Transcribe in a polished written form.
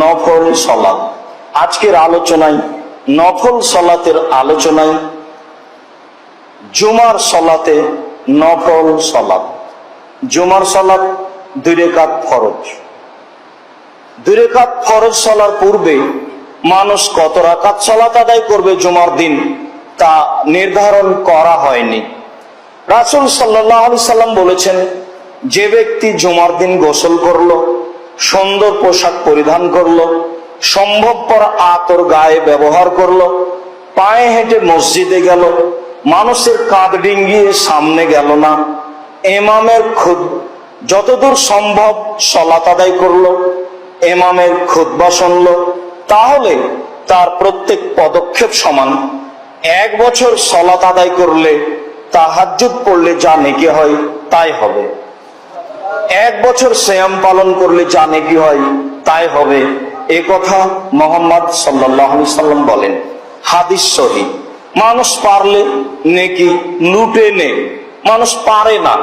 নফল সালাত। আজকের আলোচনায় নফল সালাতের আলোচনায় জুমার সালাতে নফল সালাত। জুমার সালাত 2 রাকাত ফরজ। 2 রাকাত ফরজ সালার পূর্বে মানুষ কত রাকাত সালাত আদায় করবে জুমার দিন তা নির্ধারণ করা হয়নি। রাসূল সাল্লাল্লাহু আলাইহি সাল্লাম বলেছেন, যে ব্যক্তি জুমার দিন গোসল করলো, সুন্দর পোশাক পরিধান করলো, সম্ভবপর আতর গায়ে ব্যবহার করলো, পায়ে হেঁটে মসজিদে গেল, মানুষের কাঁধ ডিঙ্গিয়ে সামনে গেল না, ইমামের যতদূর সম্ভব সালাত আদায় করলো, ইমামের খুতবা শুনলো, তাহলে তার প্রত্যেক পদক্ষেপ সমান। 1 বছর সালাত আদায় করলে, তাহাজ্জুদ পড়লে যা নেকি হয় তাই হবে। 1 বছর সিয়াম পালন করলে যা নেকি হয় তাই হবে। এ কথা মুহাম্মদ সাল্লাল্লাহু আলাইহি সাল্লাম বলেন, হাদিস সহিহ। মানুষ পারলে নেকি লুটে নে, মানুষ পারে না।